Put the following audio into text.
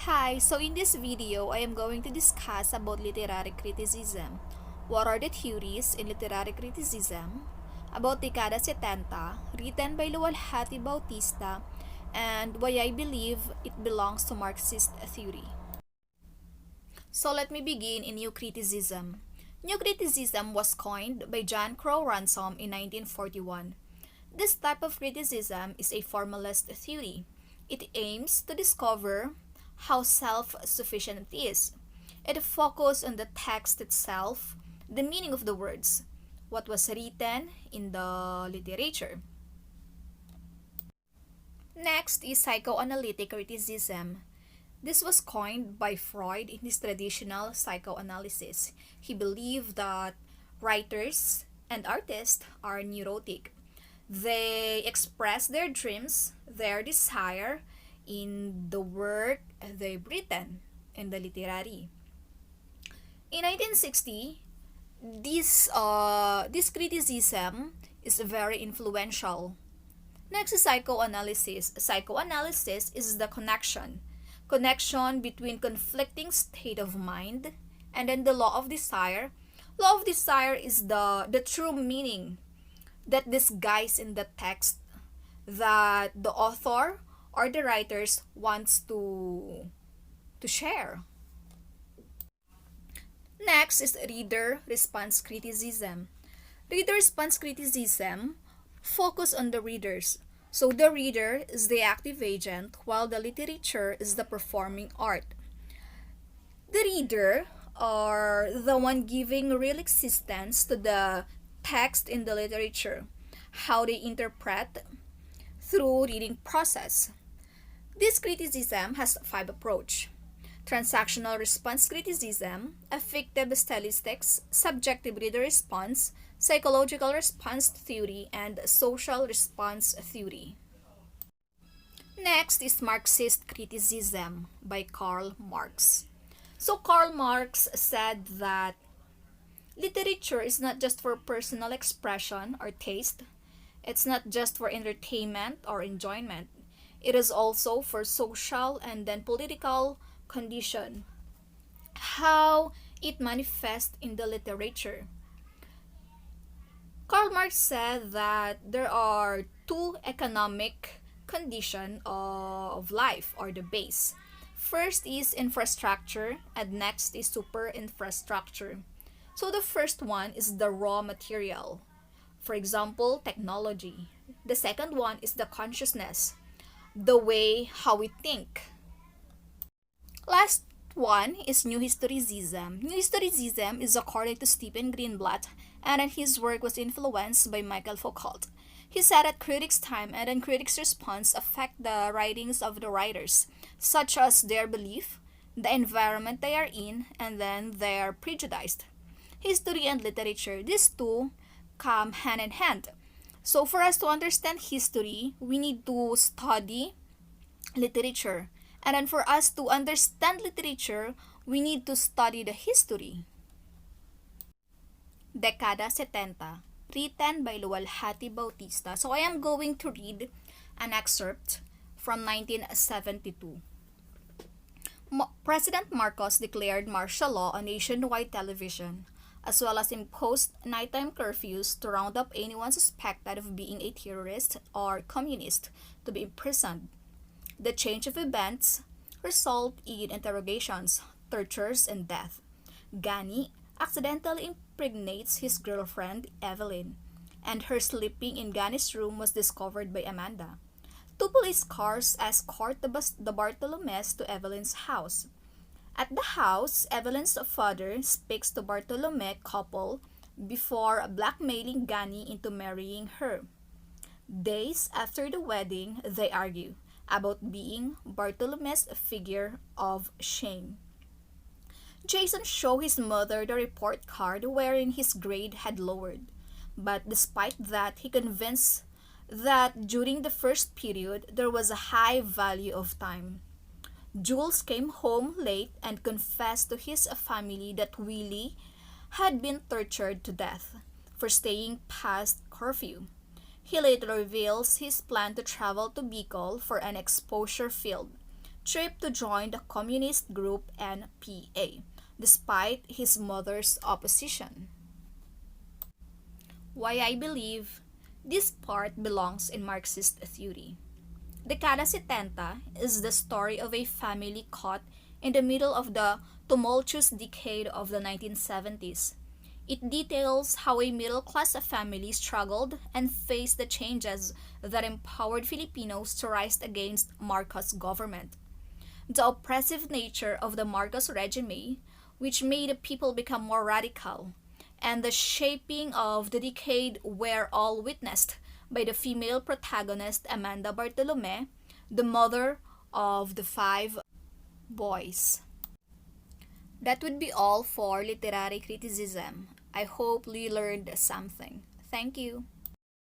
Hi, so in this video, I am going to discuss about literary criticism. What are the theories in literary criticism? About Dekada 70, written by Luwalhati Bautista, and why I believe it belongs to Marxist theory. So let me begin in New Criticism. New Criticism was coined by John Crow Ransom in 1941. This type of criticism is a formalist theory. It aims to discover how self-sufficient it is. It focuses on the text itself, the meaning of the words, what was written in the literature. Next is psychoanalytic criticism. This was coined by Freud in his traditional psychoanalysis. He believed that writers and artists are neurotic. They express their dreams, their desire in the work they've written in the literary. In 1960, this criticism is very influential. Next is psychoanalysis. Psychoanalysis is the connection between conflicting state of mind and then the law of desire. Law of desire is the true meaning that disguise in the text that the author or the writers wants to share. Next is reader response criticism. Reader response criticism focus on the readers. So the reader is the active agent while the literature is the performing art. The reader are the one giving real existence to the text in the literature, how they interpret through reading process. This criticism has 5 approach: transactional response criticism, affective stylistics, subjective reader response, psychological response theory, and social response theory. Next is Marxist criticism by Karl Marx. So Karl Marx said that literature is not just for personal expression or taste. It's not just for entertainment or enjoyment. It is also for social and then political condition. How it manifests in the literature. Karl Marx said that there are 2 economic conditions of life or the base. First is infrastructure and next is super infrastructure. So the first one is the raw material. For example, technology. The second one is the consciousness, the way how we think. Last one is New Historicism. New Historicism is according to Stephen Greenblatt, and his work was influenced by Michael Foucault. He said that critics' time and then critics' response affect the writings of the writers, such as their belief, the environment they are in, and then their prejudice. History and literature, these two come hand in hand. So for us to understand history, we need to study literature. And then for us to understand literature, we need to study the history. Dekada 70, written by Luwalhati Bautista. So I am going to read an excerpt from 1972. President Marcos declared martial law on nationwide television, as well as imposed nighttime curfews to round up anyone suspected of being a terrorist or communist to be imprisoned. The change of events result in interrogations, tortures, and death. Gani accidentally impregnates his girlfriend, Evelyn, and her sleeping in Gani's room was discovered by Amanda. 2 police cars escort the Bartolomes to Evelyn's house. At the house, Evelyn's father speaks to Bartolome couple before blackmailing Gani into marrying her. Days after the wedding, they argue about being Bartolome's figure of shame. Jason showed his mother the report card wherein his grade had lowered, but despite that, he convinced that during the first period, there was a high value of time. Jules came home late and confessed to his family that Willie had been tortured to death for staying past curfew. He later reveals his plan to travel to Bicol for an exposure field. trip to join the communist group NPA, despite his mother's opposition. Why I believe this part belongs in Marxist theory. Dekada 70 is the story of a family caught in the middle of the tumultuous decade of the 1970s. It details how a middle class family struggled and faced the changes that empowered Filipinos to rise against Marcos' government. The oppressive nature of the Marcos regime, which made people become more radical, and the shaping of the decade were all witnessed by the female protagonist Amanda Bartolome, the mother of the five boys. That would be all for literary criticism. I hope you learned something. Thank you.